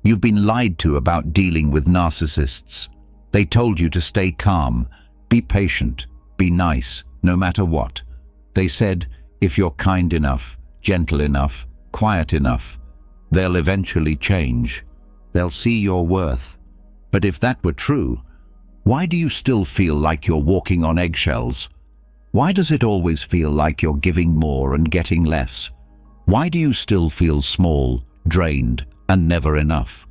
You've been lied to about dealing with narcissists. They told you to stay calm, be patient, be nice, no matter what. They said, if you're kind enough, gentle enough, quiet enough, they'll eventually change. They'll see your worth. But if that were true, why do you still feel like you're walking on eggshells? Why does it always feel like you're giving more and getting less? Why do you still feel small, drained, and never enough?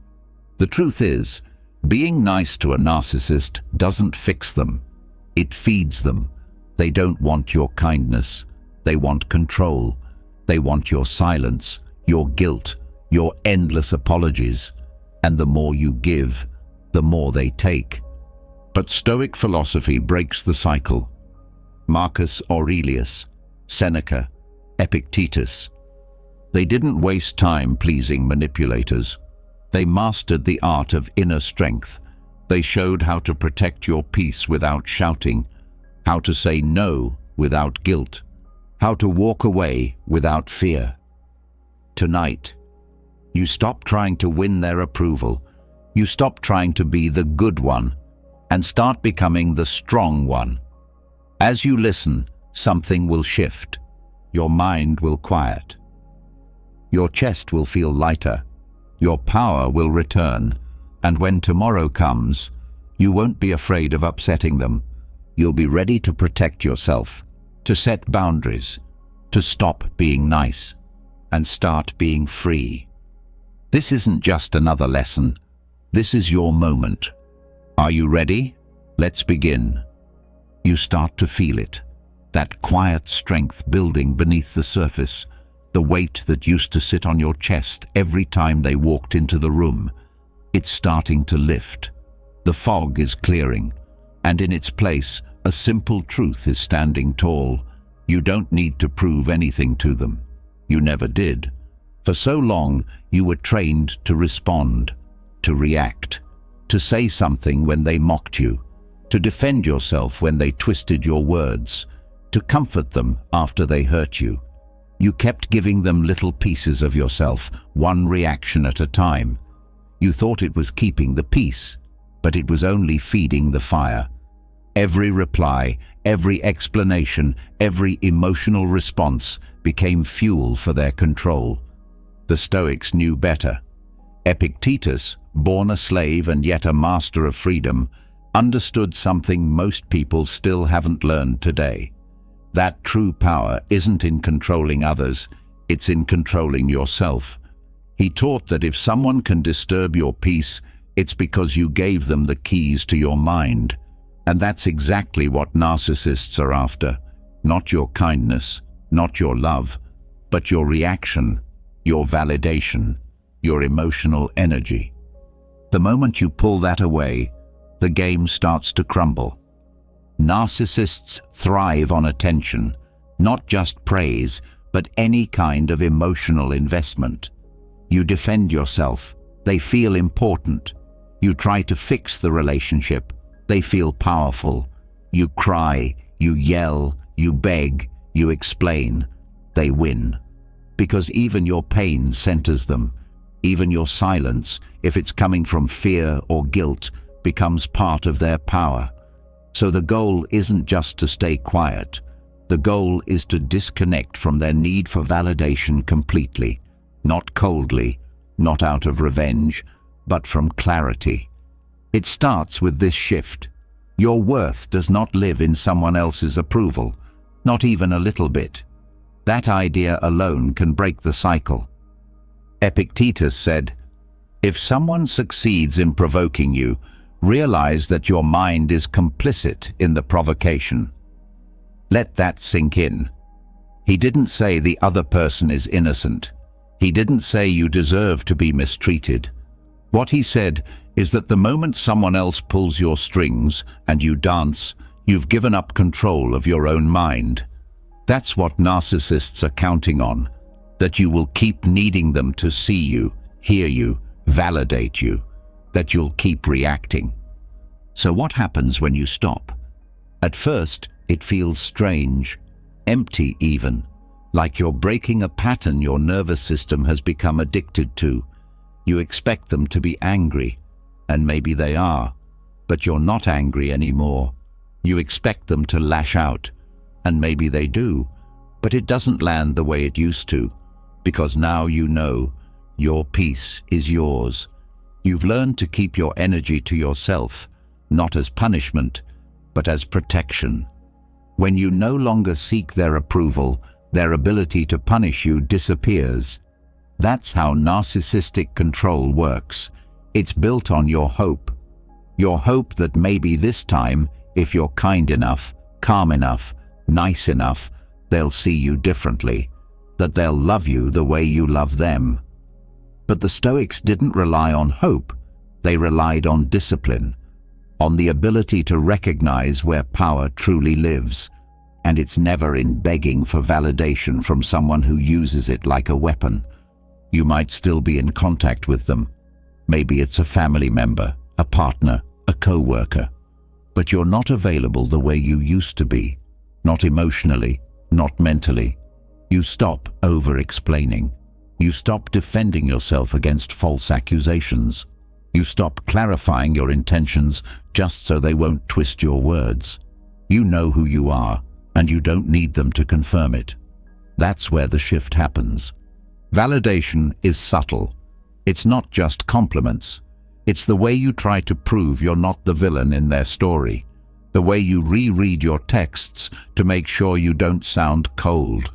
The truth is, being nice to a narcissist doesn't fix them. It feeds them. They don't want your kindness. They want control. They want your silence, your guilt, your endless apologies. And the more you give, the more they take. But Stoic philosophy breaks the cycle. Marcus Aurelius, Seneca, Epictetus. They didn't waste time pleasing manipulators. They mastered the art of inner strength. They showed how to protect your peace without shouting, how to say no without guilt, how to walk away without fear. Tonight, you stop trying to win their approval. You stop trying to be the good one and start becoming the strong one. As you listen, something will shift. Your mind will quiet. Your chest will feel lighter. Your power will return. And when tomorrow comes, you won't be afraid of upsetting them. You'll be ready to protect yourself, to set boundaries, to stop being nice, and start being free. This isn't just another lesson. This is your moment. Are you ready? Let's begin. You start to feel it, that quiet strength building beneath the surface, the weight that used to sit on your chest every time they walked into the room. It's starting to lift. The fog is clearing, and in its place, a simple truth is standing tall. You don't need to prove anything to them. You never did. For so long, you were trained to respond, to react, to say something when they mocked you, to defend yourself when they twisted your words, to comfort them after they hurt you. You kept giving them little pieces of yourself, one reaction at a time. You thought it was keeping the peace, but it was only feeding the fire. Every reply, every explanation, every emotional response became fuel for their control. The Stoics knew better. Epictetus, born a slave and yet a master of freedom, understood something most people still haven't learned today. That true power isn't in controlling others, it's in controlling yourself. He taught that if someone can disturb your peace, it's because you gave them the keys to your mind. And that's exactly what narcissists are after. Not your kindness, not your love, but your reaction, your validation, your emotional energy. The moment you pull that away, the game starts to crumble. Narcissists thrive on attention, not just praise, but any kind of emotional investment. You defend yourself, they feel important. You try to fix the relationship, they feel powerful. You cry, you yell, you beg, you explain. They win. Because even your pain centers them. Even your silence, if it's coming from fear or guilt, becomes part of their power. So the goal isn't just to stay quiet. The goal is to disconnect from their need for validation completely. Not coldly, not out of revenge, but from clarity. It starts with this shift. Your worth does not live in someone else's approval, not even a little bit. That idea alone can break the cycle. Epictetus said, "If someone succeeds in provoking you, realize that your mind is complicit in the provocation." Let that sink in. He didn't say the other person is innocent. He didn't say you deserve to be mistreated. What he said is that the moment someone else pulls your strings and you dance, you've given up control of your own mind. That's what narcissists are counting on, that you will keep needing them to see you, hear you, validate you, that you'll keep reacting. So what happens when you stop? At first, it feels strange, empty even, like you're breaking a pattern your nervous system has become addicted to. You expect them to be angry, and maybe they are, but you're not angry anymore. You expect them to lash out, and maybe they do, but it doesn't land the way it used to, because now you know your peace is yours. You've learned to keep your energy to yourself, not as punishment, but as protection. When you no longer seek their approval, their ability to punish you disappears. That's how narcissistic control works. It's built on your hope. Your hope that maybe this time, if you're kind enough, calm enough, nice enough, they'll see you differently, that they'll love you the way you love them. But the Stoics didn't rely on hope. They relied on discipline, on the ability to recognize where power truly lives. And it's never in begging for validation from someone who uses it like a weapon. You might still be in contact with them. Maybe it's a family member, a partner, a co-worker. But you're not available the way you used to be. Not emotionally, not mentally. You stop over-explaining. You stop defending yourself against false accusations. You stop clarifying your intentions just so they won't twist your words. You know who you are, and you don't need them to confirm it. That's where the shift happens. Validation is subtle. It's not just compliments. It's the way you try to prove you're not the villain in their story. The way you reread your texts to make sure you don't sound cold.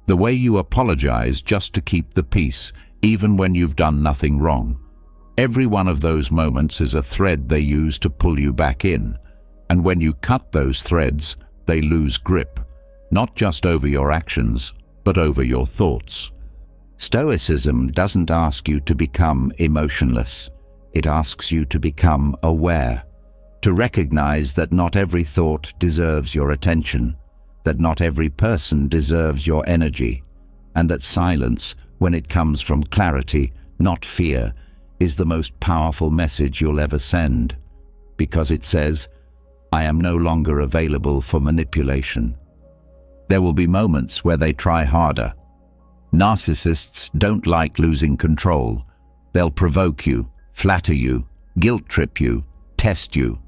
The way you apologize just to keep the peace, even when you've done nothing wrong. Every one of those moments is a thread they use to pull you back in. And when you cut those threads, they lose grip, not just over your actions, but over your thoughts. Stoicism doesn't ask you to become emotionless. It asks you to become aware, to recognize that not every thought deserves your attention, that not every person deserves your energy, and that silence, when it comes from clarity, not fear, is the most powerful message you'll ever send, because it says, I am no longer available for manipulation. There will be moments where they try harder. Narcissists don't like losing control. They'll provoke you, flatter you, guilt-trip you, test you.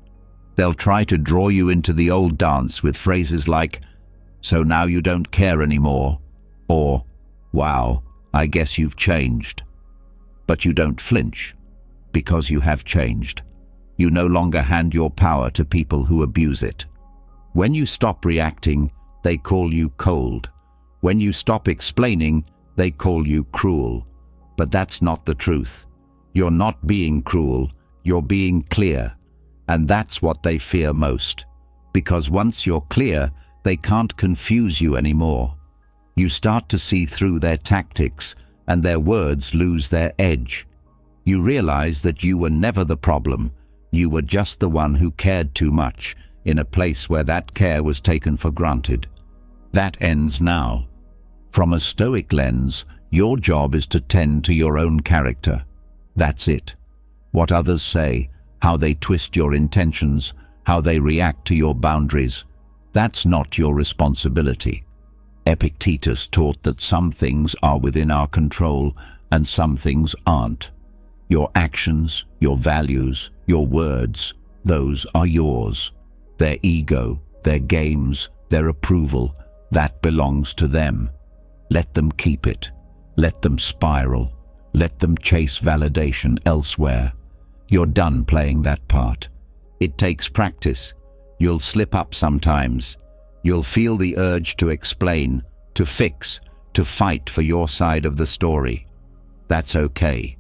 They'll try to draw you into the old dance with phrases like, so now you don't care anymore, or, wow, I guess you've changed. But you don't flinch, because you have changed. You no longer hand your power to people who abuse it. When you stop reacting, they call you cold. When you stop explaining, they call you cruel. But that's not the truth. You're not being cruel, you're being clear. And that's what they fear most. Because once you're clear, they can't confuse you anymore. You start to see through their tactics, and their words lose their edge. You realize that you were never the problem. You were just the one who cared too much, in a place where that care was taken for granted. That ends now. From a Stoic lens, your job is to tend to your own character. That's it. What others say, how they twist your intentions, how they react to your boundaries, that's not your responsibility. Epictetus taught that some things are within our control and some things aren't. Your actions, your values, your words, those are yours. Their ego, their games, their approval, that belongs to them. Let them keep it. Let them spiral. Let them chase validation elsewhere. You're done playing that part. It takes practice. You'll slip up sometimes. You'll feel the urge to explain, to fix, to fight for your side of the story. That's okay.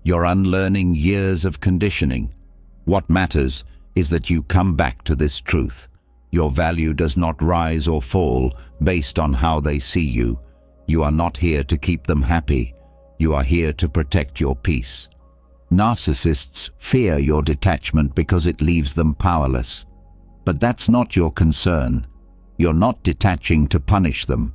You're unlearning years of conditioning. What matters is that you come back to this truth. Your value does not rise or fall based on how they see you. You are not here to keep them happy. You are here to protect your peace. Narcissists fear your detachment because it leaves them powerless. But that's not your concern. You're not detaching to punish them.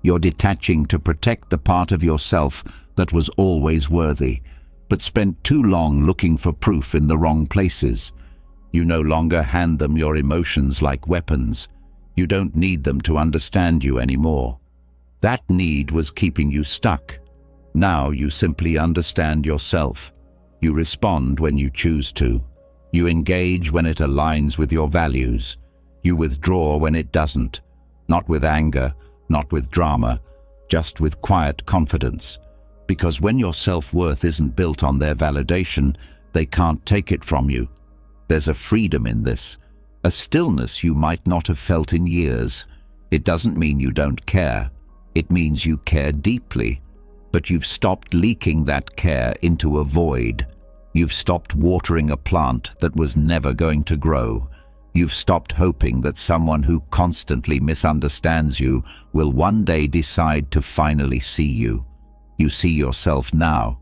You're detaching to protect the part of yourself that was always worthy, but spent too long looking for proof in the wrong places. You no longer hand them your emotions like weapons. You don't need them to understand you anymore. That need was keeping you stuck. Now you simply understand yourself. You respond when you choose to. You engage when it aligns with your values. You withdraw when it doesn't. Not with anger, not with drama, just with quiet confidence. Because when your self-worth isn't built on their validation, they can't take it from you. There's a freedom in this, a stillness you might not have felt in years. It doesn't mean you don't care. It means you care deeply, but you've stopped leaking that care into a void. You've stopped watering a plant that was never going to grow. You've stopped hoping that someone who constantly misunderstands you will one day decide to finally see you. You see yourself now,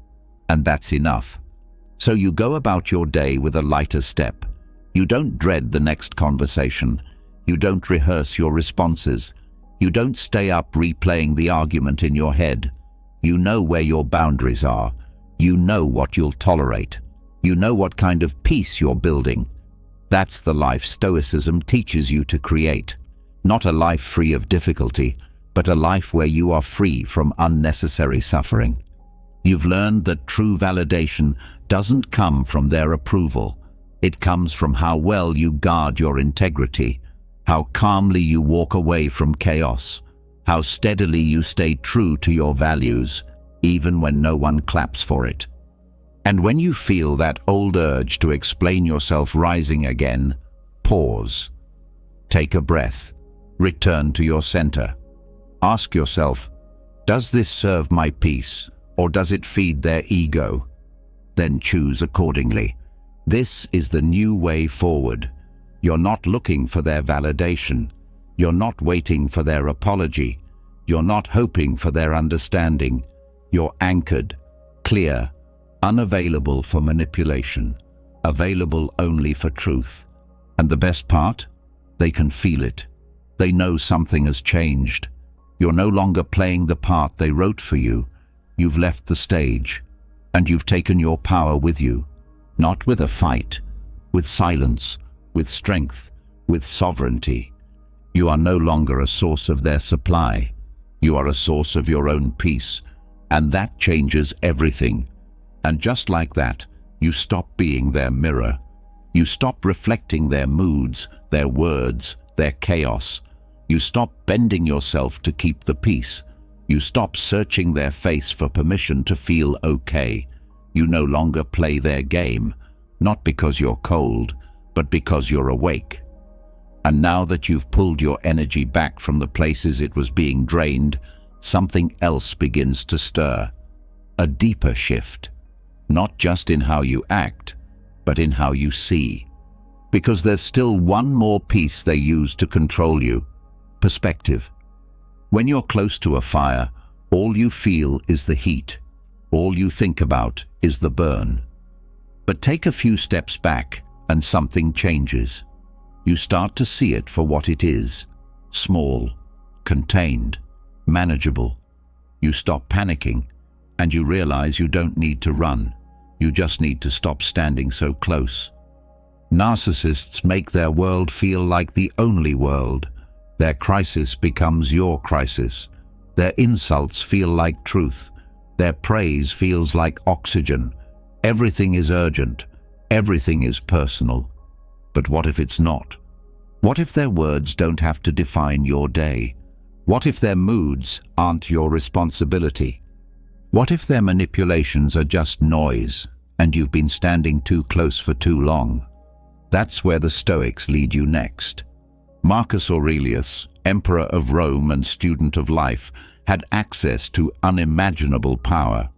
and that's enough. So you go about your day with a lighter step. You don't dread the next conversation. You don't rehearse your responses. You don't stay up replaying the argument in your head. You know where your boundaries are. You know what you'll tolerate. You know what kind of peace you're building. That's the life Stoicism teaches you to create. Not a life free of difficulty, but a life where you are free from unnecessary suffering. You've learned that true validation doesn't come from their approval. It comes from how well you guard your integrity, how calmly you walk away from chaos, how steadily you stay true to your values, even when no one claps for it. And when you feel that old urge to explain yourself rising again, pause. Take a breath. Return to your center. Ask yourself, does this serve my peace, or does it feed their ego? Then choose accordingly. This is the new way forward. You're not looking for their validation. You're not waiting for their apology. You're not hoping for their understanding. You're anchored, clear, unavailable for manipulation, available only for truth. And the best part? They can feel it. They know something has changed. You're no longer playing the part they wrote for you. You've left the stage, and you've taken your power with you. Not with a fight, with silence, with strength, with sovereignty. You are no longer a source of their supply. You are a source of your own peace, and that changes everything. And just like that, you stop being their mirror. You stop reflecting their moods, their words, their chaos. You stop bending yourself to keep the peace. You stop searching their face for permission to feel okay. You no longer play their game, not because you're cold, but because you're awake. And now that you've pulled your energy back from the places it was being drained, something else begins to stir. A deeper shift. Not just in how you act, but in how you see. Because there's still one more piece they use to control you: perspective. When you're close to a fire, all you feel is the heat. All you think about is the burn. But take a few steps back, and something changes. You start to see it for what it is: small, contained, manageable. You stop panicking, and you realize you don't need to run. You just need to stop standing so close. Narcissists make their world feel like the only world. Their crisis becomes your crisis. Their insults feel like truth. Their praise feels like oxygen. Everything is urgent. Everything is personal. But what if it's not? What if their words don't have to define your day? What if their moods aren't your responsibility? What if their manipulations are just noise, and you've been standing too close for too long? That's where the Stoics lead you next. Marcus Aurelius, emperor of Rome and student of life, had access to unimaginable power.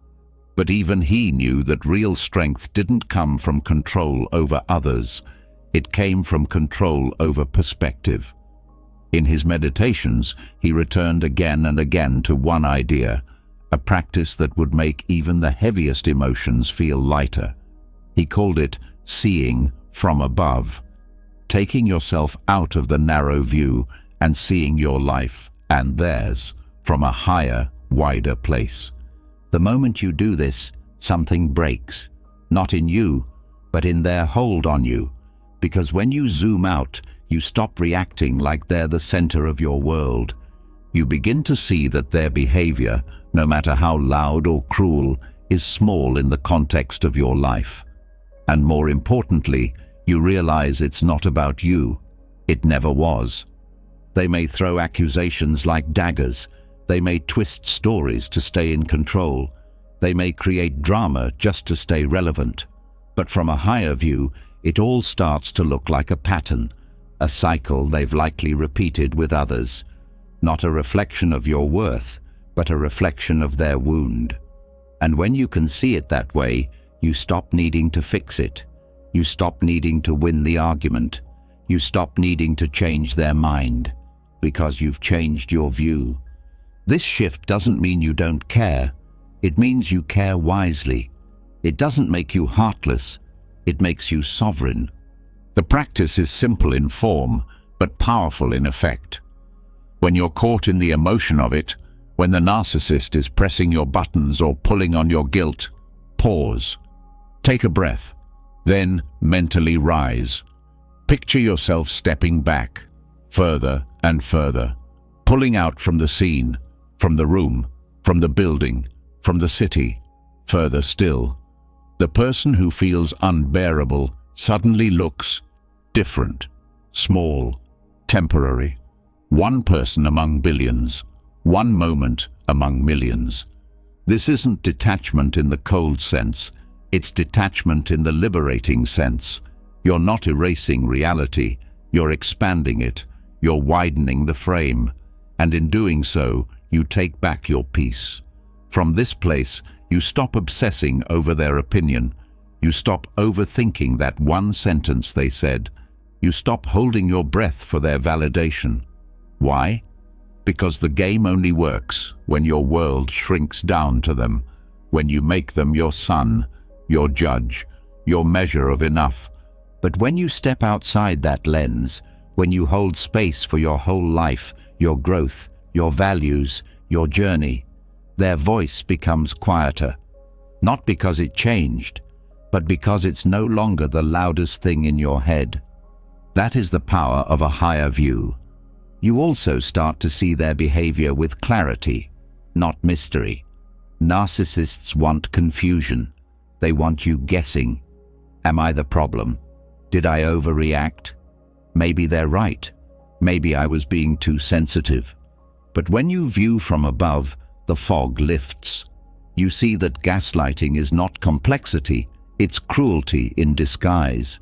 But even he knew that real strength didn't come from control over others. It came from control over perspective. In his meditations, he returned again and again to one idea: a practice that would make even the heaviest emotions feel lighter. He called it seeing from above, taking yourself out of the narrow view and seeing your life and theirs from a higher, wider place. The moment you do this, something breaks, not in you, but in their hold on you, because when you zoom out, you stop reacting like they're the center of your world. You begin to see that their behavior, no matter how loud or cruel, is small in the context of your life. And more importantly, you realize it's not about you. It never was. They may throw accusations like daggers. They may twist stories to stay in control. They may create drama just to stay relevant. But from a higher view, it all starts to look like a pattern, a cycle they've likely repeated with others. Not a reflection of your worth, but a reflection of their wound. And when you can see it that way, you stop needing to fix it. You stop needing to win the argument. You stop needing to change their mind, because you've changed your view. This shift doesn't mean you don't care. It means you care wisely. It doesn't make you heartless. It makes you sovereign. The practice is simple in form, but powerful in effect. When you're caught in the emotion of it, when the narcissist is pressing your buttons or pulling on your guilt, pause. Take a breath. Then mentally rise. Picture yourself stepping back, further and further, pulling out from the scene, from the room, from the building, from the city, further still. The person who feels unbearable suddenly looks different, small, temporary. One person among billions, one moment among millions. This isn't detachment in the cold sense, it's detachment in the liberating sense. You're not erasing reality, you're expanding it, you're widening the frame, and in doing so, you take back your peace. From this place, you stop obsessing over their opinion. You stop overthinking that one sentence they said. You stop holding your breath for their validation. Why? Because the game only works when your world shrinks down to them, when you make them your son, your judge, your measure of enough. But when you step outside that lens, when you hold space for your whole life, your growth, your values, your journey, their voice becomes quieter. Not because it changed, but because it's no longer the loudest thing in your head. That is the power of a higher view. You also start to see their behavior with clarity, not mystery. Narcissists want confusion. They want you guessing. Am I the problem? Did I overreact? Maybe they're right. Maybe I was being too sensitive. But when you view from above, the fog lifts. You see that gaslighting is not complexity, it's cruelty in disguise.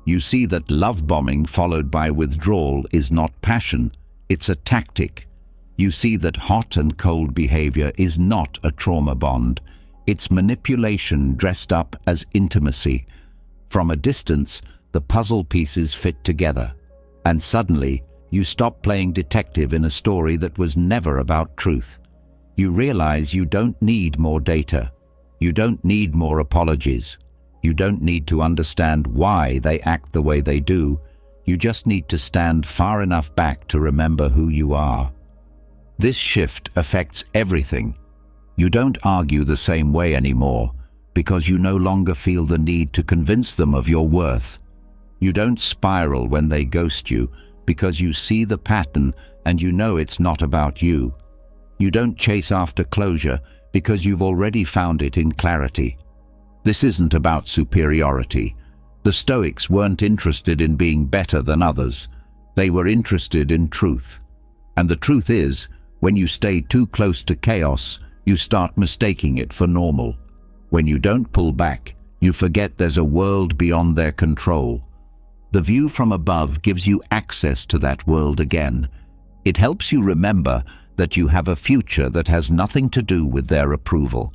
You see that love bombing followed by withdrawal is not passion, it's a tactic. You see that hot and cold behavior is not a trauma bond, it's manipulation dressed up as intimacy. From a distance, the puzzle pieces fit together, and suddenly you stop playing detective in a story that was never about truth. You realize you don't need more data. You don't need more apologies. You don't need to understand why they act the way they do. You just need to stand far enough back to remember who you are. This shift affects everything. You don't argue the same way anymore because you no longer feel the need to convince them of your worth. You don't spiral when they ghost you because you see the pattern and you know it's not about you. You don't chase after closure because you've already found it in clarity. This isn't about superiority. The Stoics weren't interested in being better than others. They were interested in truth. And the truth is, when you stay too close to chaos, you start mistaking it for normal. When you don't pull back, you forget there's a world beyond their control. The view from above gives you access to that world again. It helps you remember that you have a future that has nothing to do with their approval.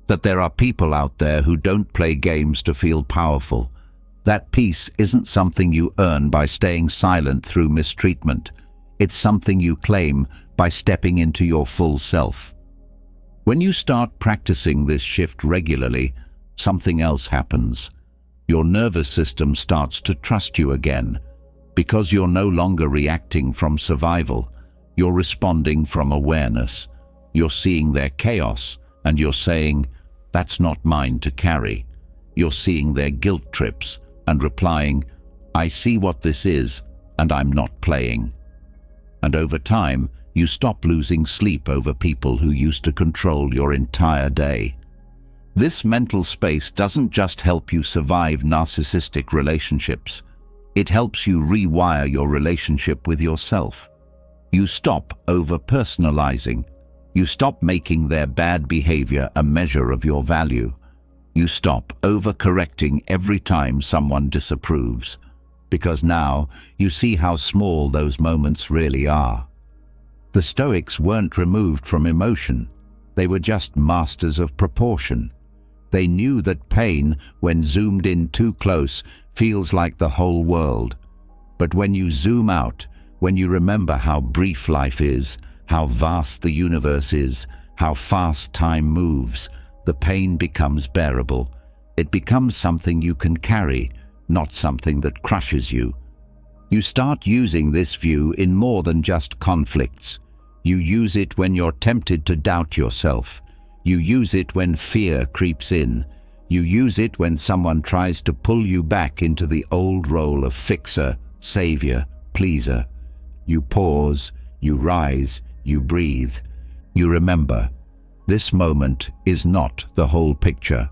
That there are people out there who don't play games to feel powerful. That peace isn't something you earn by staying silent through mistreatment. It's something you claim by stepping into your full self. When you start practicing this shift regularly, something else happens. Your nervous system starts to trust you again. Because you're no longer reacting from survival, you're responding from awareness. You're seeing their chaos, and you're saying, "That's not mine to carry." You're seeing their guilt trips, and replying, "I see what this is, and I'm not playing." And over time, you stop losing sleep over people who used to control your entire day. This mental space doesn't just help you survive narcissistic relationships. It helps you rewire your relationship with yourself. You stop over-personalizing. You stop making their bad behavior a measure of your value. You stop over-correcting every time someone disapproves, because now you see how small those moments really are. The Stoics weren't removed from emotion. They were just masters of proportion. They knew that pain, when zoomed in too close, feels like the whole world. But when you zoom out, when you remember how brief life is, how vast the universe is, how fast time moves, the pain becomes bearable. It becomes something you can carry, not something that crushes you. You start using this view in more than just conflicts. You use it when you're tempted to doubt yourself. You use it when fear creeps in. You use it when someone tries to pull you back into the old role of fixer, savior, pleaser. You pause, you rise, you breathe. You remember, this moment is not the whole picture.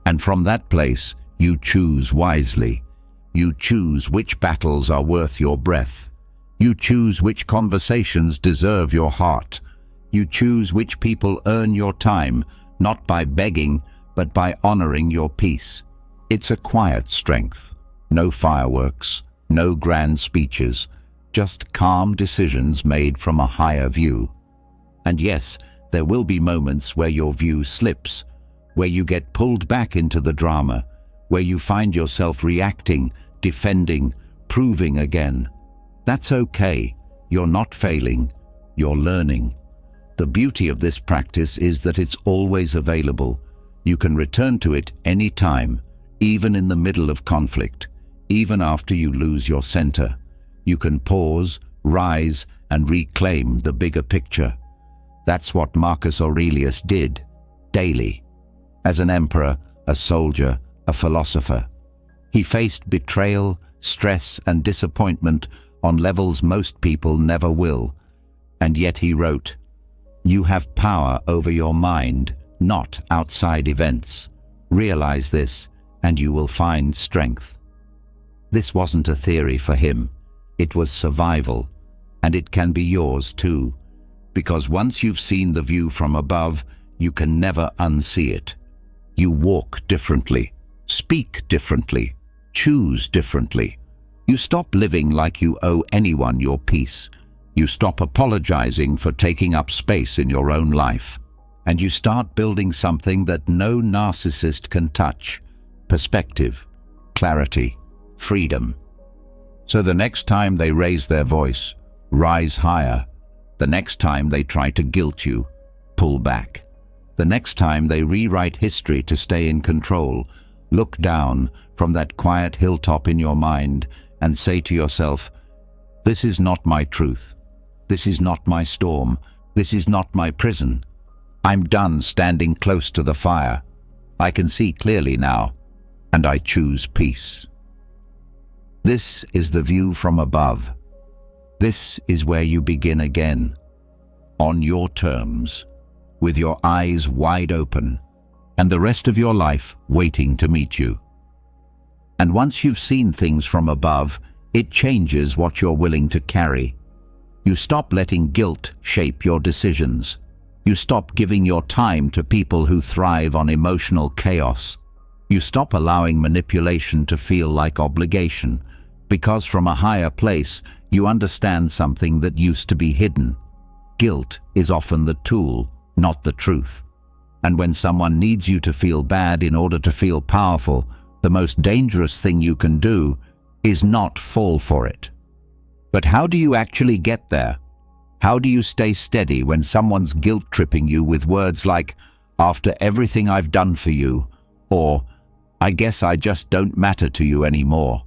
And from that place, you choose wisely. You choose which battles are worth your breath. You choose which conversations deserve your heart. You choose which people earn your time, not by begging, but by honoring your peace. It's a quiet strength. No fireworks, no grand speeches, just calm decisions made from a higher view. And yes, there will be moments where your view slips, where you get pulled back into the drama, where you find yourself reacting, defending, proving again. That's okay. You're not failing. You're learning. The beauty of this practice is that it's always available. You can return to it any time, even in the middle of conflict, even after you lose your center. You can pause, rise, and reclaim the bigger picture. That's what Marcus Aurelius did, daily. As an emperor, a soldier, a philosopher. He faced betrayal, stress, and disappointment on levels most people never will. And yet he wrote, "You have power over your mind, not outside events. Realize this, and you will find strength." This wasn't a theory for him. It was survival, and it can be yours too. Because once you've seen the view from above, you can never unsee it. You walk differently, speak differently, choose differently. You stop living like you owe anyone your peace. You stop apologizing for taking up space in your own life. And you start building something that no narcissist can touch: perspective, clarity, freedom. So the next time they raise their voice, rise higher. The next time they try to guilt you, pull back. The next time they rewrite history to stay in control, look down from that quiet hilltop in your mind and say to yourself, "This is not my truth. This is not my storm. This is not my prison. I'm done standing close to the fire. I can see clearly now, and I choose peace." This is the view from above. This is where you begin again, on your terms, with your eyes wide open, and the rest of your life waiting to meet you. And once you've seen things from above, it changes what you're willing to carry. You stop letting guilt shape your decisions. You stop giving your time to people who thrive on emotional chaos. You stop allowing manipulation to feel like obligation, because from a higher place, you understand something that used to be hidden. Guilt is often the tool, not the truth. And when someone needs you to feel bad in order to feel powerful, the most dangerous thing you can do is not fall for it. But how do you actually get there? How do you stay steady when someone's guilt-tripping you with words like, "After everything I've done for you," or "I guess I just don't matter to you anymore"?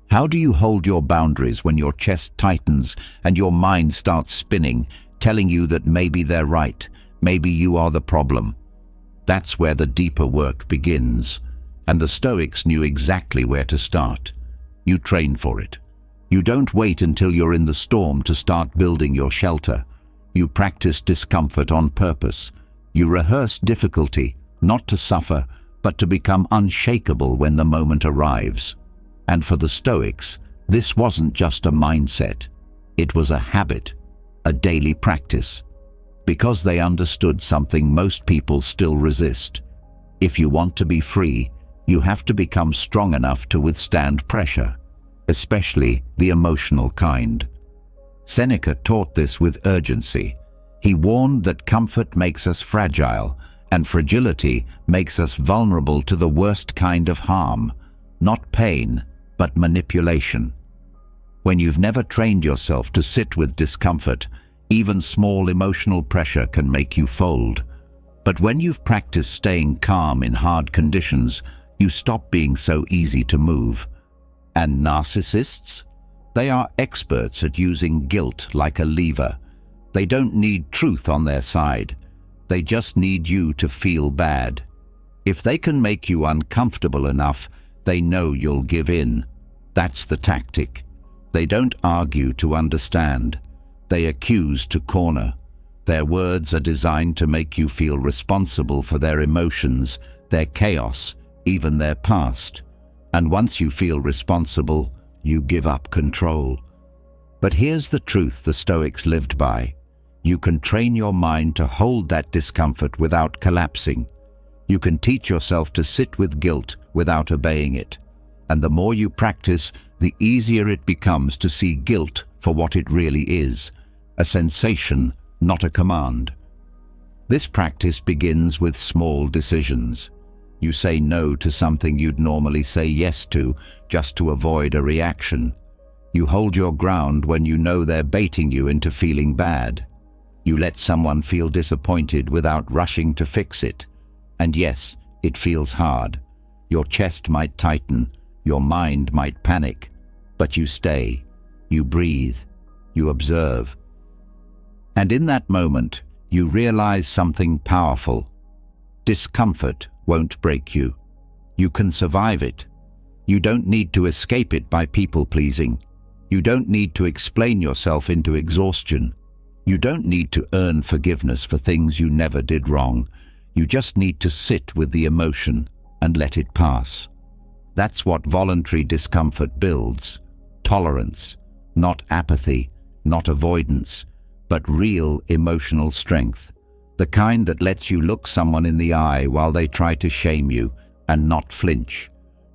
How do you hold your boundaries when your chest tightens and your mind starts spinning, telling you that maybe they're right, maybe you are the problem? That's where the deeper work begins. And the Stoics knew exactly where to start. You train for it. You don't wait until you're in the storm to start building your shelter. You practice discomfort on purpose. You rehearse difficulty, not to suffer, but to become unshakable when the moment arrives. And for the Stoics, this wasn't just a mindset. It was a habit, a daily practice, because they understood something most people still resist. If you want to be free, you have to become strong enough to withstand pressure, especially the emotional kind. Seneca taught this with urgency. He warned that comfort makes us fragile, and fragility makes us vulnerable to the worst kind of harm, not pain, but manipulation. When you've never trained yourself to sit with discomfort, even small emotional pressure can make you fold. But when you've practiced staying calm in hard conditions, you stop being so easy to move. And narcissists? They are experts at using guilt like a lever. They don't need truth on their side. They just need you to feel bad. If they can make you uncomfortable enough, they know you'll give in. That's the tactic. They don't argue to understand. They accuse to corner. Their words are designed to make you feel responsible for their emotions, their chaos, even their past. And once you feel responsible, you give up control. But here's the truth the Stoics lived by. You can train your mind to hold that discomfort without collapsing. You can teach yourself to sit with guilt without obeying it. And the more you practice, the easier it becomes to see guilt for what it really is, a sensation, not a command. This practice begins with small decisions. You say no to something you'd normally say yes to, just to avoid a reaction. You hold your ground when you know they're baiting you into feeling bad. You let someone feel disappointed without rushing to fix it. And yes, it feels hard. Your chest might tighten, your mind might panic, but you stay, you breathe, you observe. And in that moment, you realize something powerful. Discomfort won't break you. You can survive it. You don't need to escape it by people-pleasing. You don't need to explain yourself into exhaustion. You don't need to earn forgiveness for things you never did wrong. You just need to sit with the emotion and let it pass. That's what voluntary discomfort builds. Tolerance, not apathy, not avoidance, but real emotional strength. The kind that lets you look someone in the eye while they try to shame you and not flinch.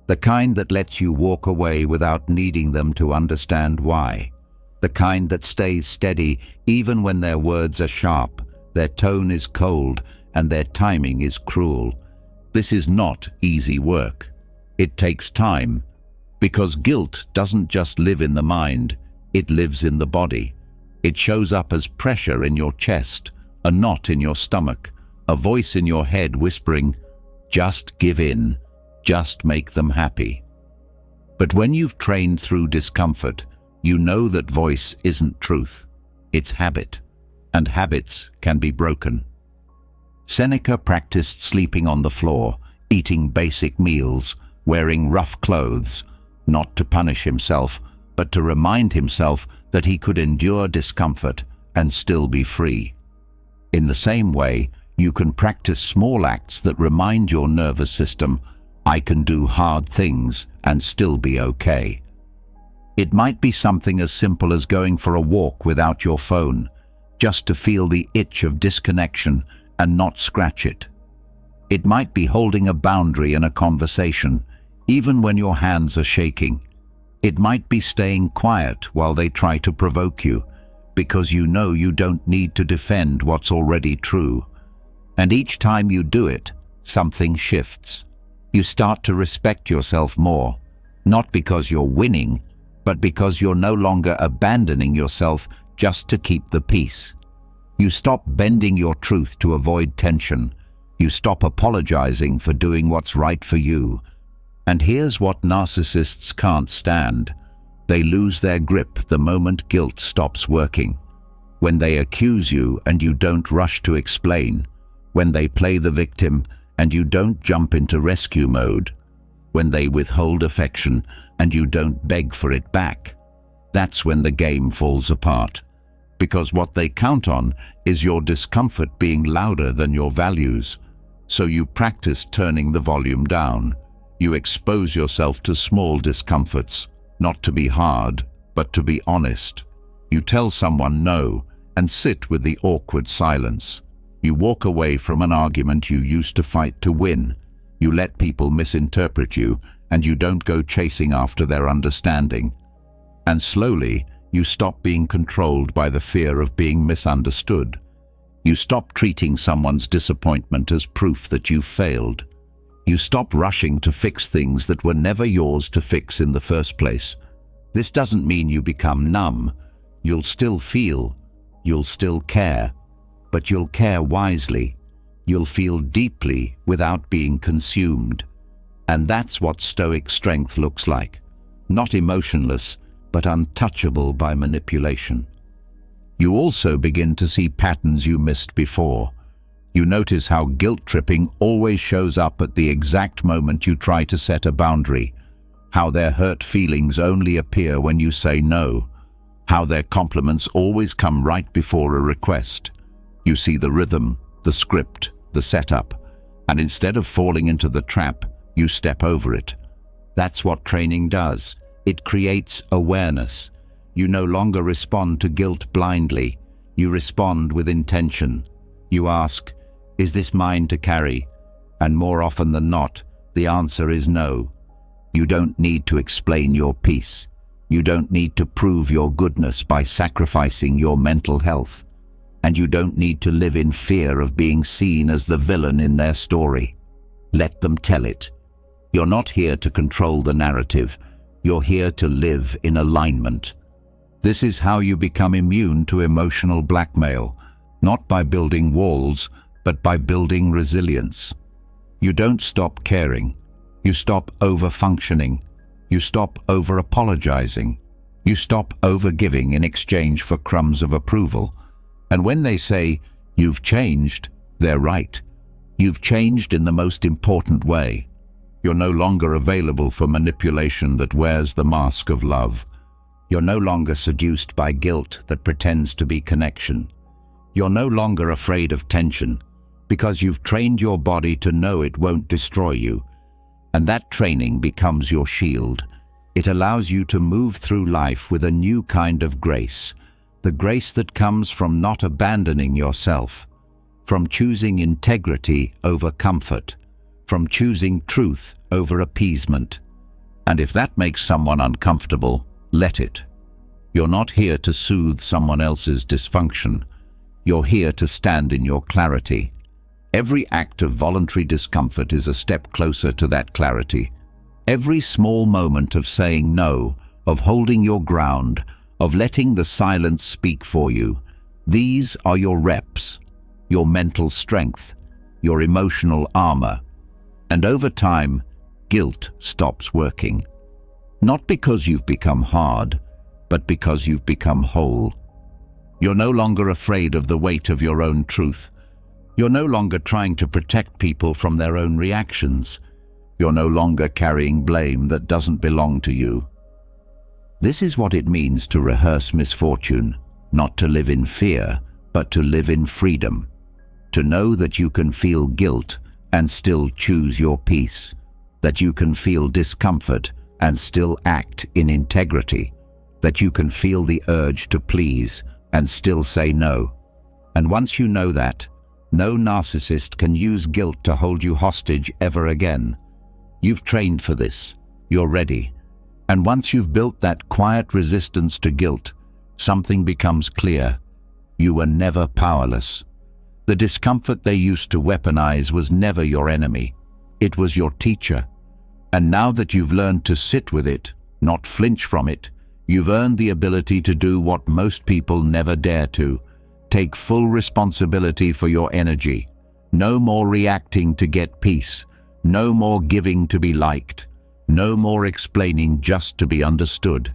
The kind that lets you walk away without needing them to understand why. The kind that stays steady even when their words are sharp, their tone is cold, and their timing is cruel. This is not easy work. It takes time, because guilt doesn't just live in the mind, it lives in the body. It shows up as pressure in your chest, a knot in your stomach, a voice in your head whispering, "Just give in, just make them happy." But when you've trained through discomfort, you know that voice isn't truth, it's habit, and habits can be broken. Seneca practiced sleeping on the floor, eating basic meals, wearing rough clothes, not to punish himself, but to remind himself that he could endure discomfort and still be free. In the same way, you can practice small acts that remind your nervous system, "I can do hard things and still be okay." It might be something as simple as going for a walk without your phone, just to feel the itch of disconnection and not scratch it. It might be holding a boundary in a conversation, even when your hands are shaking. It might be staying quiet while they try to provoke you, because you know you don't need to defend what's already true. And each time you do it, something shifts. You start to respect yourself more, not because you're winning, but because you're no longer abandoning yourself just to keep the peace. You stop bending your truth to avoid tension. You stop apologizing for doing what's right for you. And here's what narcissists can't stand. They lose their grip the moment guilt stops working. When they accuse you and you don't rush to explain. When they play the victim and you don't jump into rescue mode. When they withhold affection and you don't beg for it back. That's when the game falls apart. Because what they count on is your discomfort being louder than your values. So you practice turning the volume down. You expose yourself to small discomforts, not to be hard, but to be honest. You tell someone no and sit with the awkward silence. You walk away from an argument you used to fight to win. You let people misinterpret you, and you don't go chasing after their understanding. And slowly, you stop being controlled by the fear of being misunderstood. You stop treating someone's disappointment as proof that you failed. You stop rushing to fix things that were never yours to fix in the first place. This doesn't mean you become numb. You'll still feel, you'll still care, but you'll care wisely. You'll feel deeply without being consumed. And that's what Stoic strength looks like. Not emotionless, but untouchable by manipulation. You also begin to see patterns you missed before. You notice how guilt-tripping always shows up at the exact moment you try to set a boundary, how their hurt feelings only appear when you say no, how their compliments always come right before a request. You see the rhythm, the script, the setup, and instead of falling into the trap, you step over it. That's what training does. It creates awareness. You no longer respond to guilt blindly. You respond with intention. You ask, is this mine to carry? And more often than not, the answer is no. You don't need to explain your peace. You don't need to prove your goodness by sacrificing your mental health. And you don't need to live in fear of being seen as the villain in their story. Let them tell it. You're not here to control the narrative. You're here to live in alignment. This is how you become immune to emotional blackmail, not by building walls, but by building resilience. You don't stop caring. You stop over-functioning. You stop over-apologizing. You stop over-giving in exchange for crumbs of approval. And when they say, you've changed, they're right. You've changed in the most important way. You're no longer available for manipulation that wears the mask of love. You're no longer seduced by guilt that pretends to be connection. You're no longer afraid of tension because you've trained your body to know it won't destroy you. And that training becomes your shield. It allows you to move through life with a new kind of grace, the grace that comes from not abandoning yourself, from choosing integrity over comfort, from choosing truth over appeasement. And if that makes someone uncomfortable, let it. You're not here to soothe someone else's dysfunction. You're here to stand in your clarity. Every act of voluntary discomfort is a step closer to that clarity. Every small moment of saying no, of holding your ground, of letting the silence speak for you, these are your reps, your mental strength, your emotional armor. And over time, guilt stops working. Not because you've become hard, but because you've become whole. You're no longer afraid of the weight of your own truth. You're no longer trying to protect people from their own reactions. You're no longer carrying blame that doesn't belong to you. This is what it means to rehearse misfortune, not to live in fear, but to live in freedom. To know that you can feel guilt and still choose your peace, that you can feel discomfort and still act in integrity, that you can feel the urge to please and still say no. And once you know that, no narcissist can use guilt to hold you hostage ever again. You've trained for this. You're ready. And once you've built that quiet resistance to guilt, something becomes clear. You were never powerless. The discomfort they used to weaponize was never your enemy. It was your teacher. And now that you've learned to sit with it, not flinch from it, you've earned the ability to do what most people never dare to. Take full responsibility for your energy. No more reacting to get peace. No more giving to be liked. No more explaining just to be understood.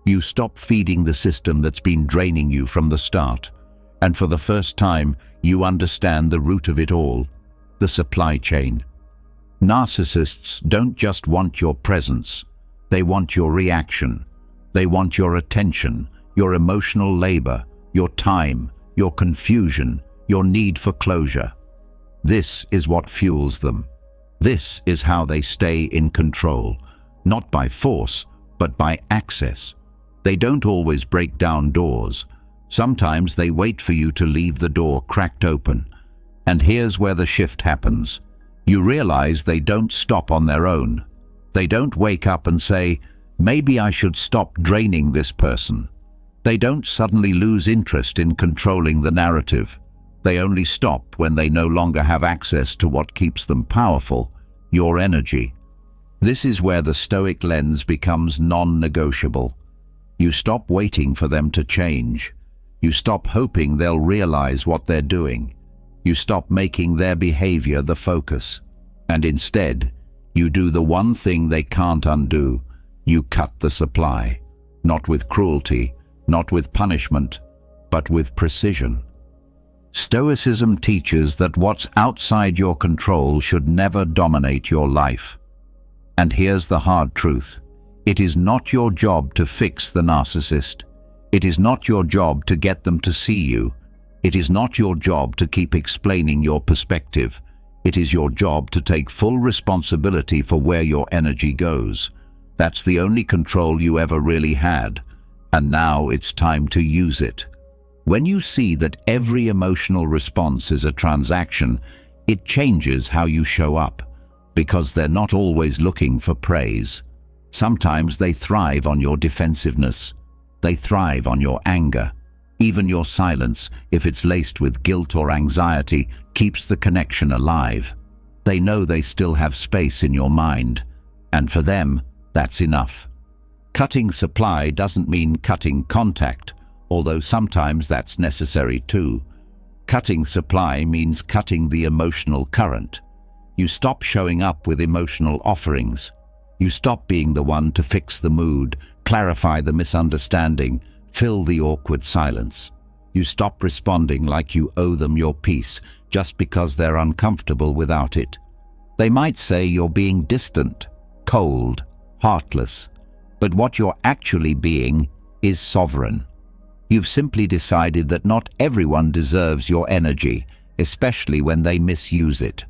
You stop feeding the system that's been draining you from the start. And for the first time, you understand the root of it all, the supply chain. Narcissists don't just want your presence. They want your reaction. They want your attention, your emotional labor, your time, your confusion, your need for closure. This is what fuels them. This is how they stay in control, not by force, but by access. They don't always break down doors. Sometimes they wait for you to leave the door cracked open. And here's where the shift happens. You realize they don't stop on their own. They don't wake up and say, maybe I should stop draining this person. They don't suddenly lose interest in controlling the narrative. They only stop when they no longer have access to what keeps them powerful, your energy. This is where the Stoic lens becomes non-negotiable. You stop waiting for them to change. You stop hoping they'll realize what they're doing. You stop making their behavior the focus. And instead, you do the one thing they can't undo. You cut the supply. Not with cruelty, not with punishment, but with precision. Stoicism teaches that what's outside your control should never dominate your life. And here's the hard truth. It is not your job to fix the narcissist. It is not your job to get them to see you. It is not your job to keep explaining your perspective. It is your job to take full responsibility for where your energy goes. That's the only control you ever really had. And now it's time to use it. When you see that every emotional response is a transaction, it changes how you show up, because they're not always looking for praise. Sometimes they thrive on your defensiveness. They thrive on your anger. Even your silence, if it's laced with guilt or anxiety, keeps the connection alive. They know they still have space in your mind, and for them, that's enough. Cutting supply doesn't mean cutting contact, although sometimes that's necessary too. Cutting supply means cutting the emotional current. You stop showing up with emotional offerings. You stop being the one to fix the mood, clarify the misunderstanding, fill the awkward silence. You stop responding like you owe them your peace just because they're uncomfortable without it. They might say you're being distant, cold, heartless, but what you're actually being is sovereign. You've simply decided that not everyone deserves your energy, especially when they misuse it.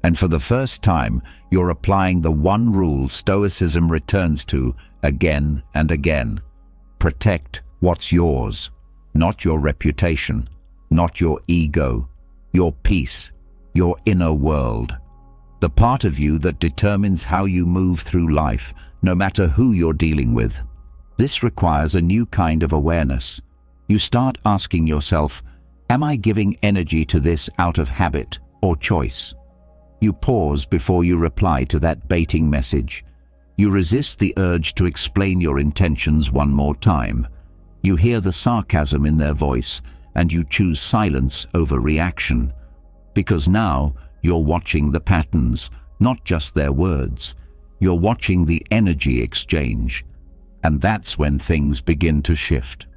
And for the first time, you're applying the one rule Stoicism returns to again and again. Protect what's yours, not your reputation, not your ego, your peace, your inner world. The part of you that determines how you move through life, no matter who you're dealing with. This requires a new kind of awareness. You start asking yourself, am I giving energy to this out of habit or choice? You pause before you reply to that baiting message. You resist the urge to explain your intentions one more time. You hear the sarcasm in their voice, and you choose silence over reaction. Because now you're watching the patterns, not just their words. You're watching the energy exchange. And that's when things begin to shift.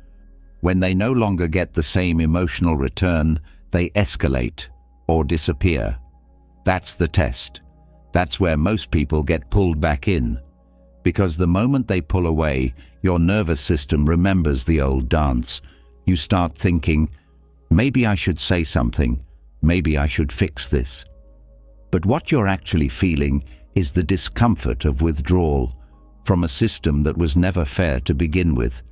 When they no longer get the same emotional return, they escalate or disappear. That's the test. That's where most people get pulled back in. Because the moment they pull away, your nervous system remembers the old dance. You start thinking, maybe I should say something, maybe I should fix this. But what you're actually feeling is the discomfort of withdrawal from a system that was never fair to begin with.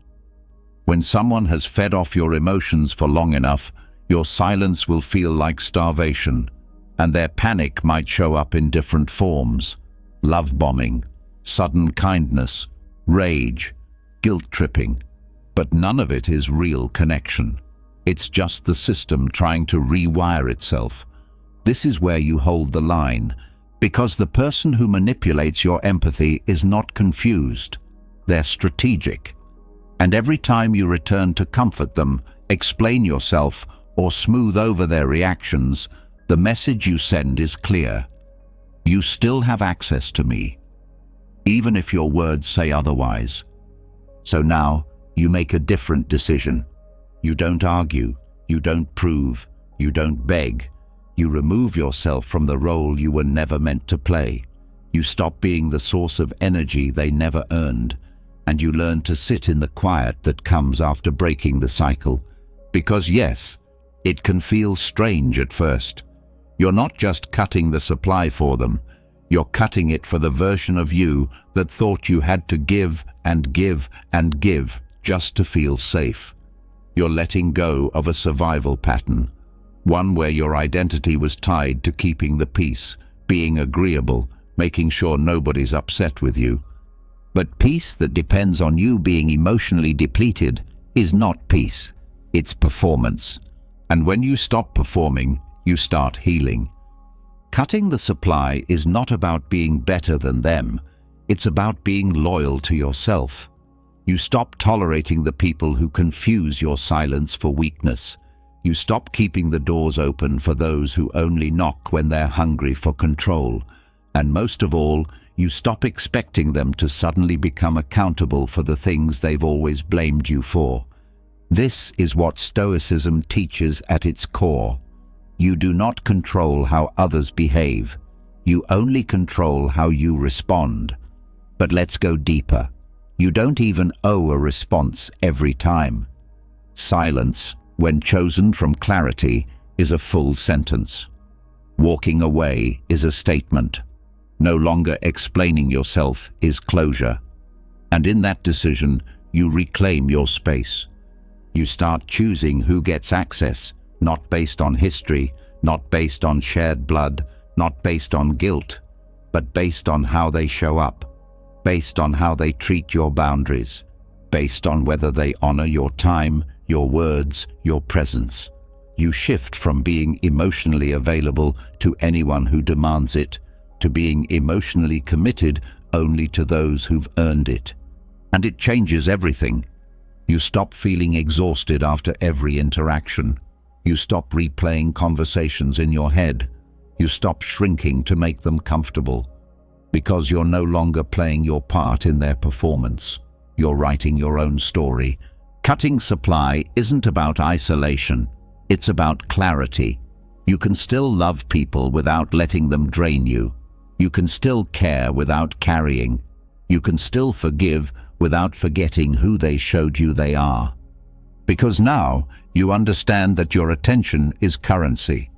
When someone has fed off your emotions for long enough, your silence will feel like starvation, and their panic might show up in different forms: love bombing, sudden kindness, rage, guilt-tripping. But none of it is real connection. It's just the system trying to rewire itself. This is where you hold the line, because the person who manipulates your empathy is not confused. They're strategic. And every time you return to comfort them, explain yourself, or smooth over their reactions, the message you send is clear. You still have access to me, even if your words say otherwise. So now, you make a different decision. You don't argue, you don't prove, you don't beg. You remove yourself from the role you were never meant to play. You stop being the source of energy they never earned, and you learn to sit in the quiet that comes after breaking the cycle. Because yes, it can feel strange at first. You're not just cutting the supply for them, you're cutting it for the version of you that thought you had to give and give and give just to feel safe. You're letting go of a survival pattern, one where your identity was tied to keeping the peace, being agreeable, making sure nobody's upset with you. But peace that depends on you being emotionally depleted is not peace, it's performance. And when you stop performing, you start healing. Cutting the supply is not about being better than them, it's about being loyal to yourself. You stop tolerating the people who confuse your silence for weakness. You stop keeping the doors open for those who only knock when they're hungry for control. And most of all, you stop expecting them to suddenly become accountable for the things they've always blamed you for. This is what Stoicism teaches at its core. You do not control how others behave. You only control how you respond. But let's go deeper. You don't even owe a response every time. Silence, when chosen from clarity, is a full sentence. Walking away is a statement. No longer explaining yourself is closure. And in that decision, you reclaim your space. You start choosing who gets access, not based on history, not based on shared blood, not based on guilt, but based on how they show up, based on how they treat your boundaries, based on whether they honor your time, your words, your presence. You shift from being emotionally available to anyone who demands it, to being emotionally committed only to those who've earned it. And it changes everything. You stop feeling exhausted after every interaction. You stop replaying conversations in your head. You stop shrinking to make them comfortable. Because you're no longer playing your part in their performance. You're writing your own story. Cutting supply isn't about isolation. It's about clarity. You can still love people without letting them drain you. You can still care without carrying. You can still forgive without forgetting who they showed you they are. Because now you understand that your attention is currency,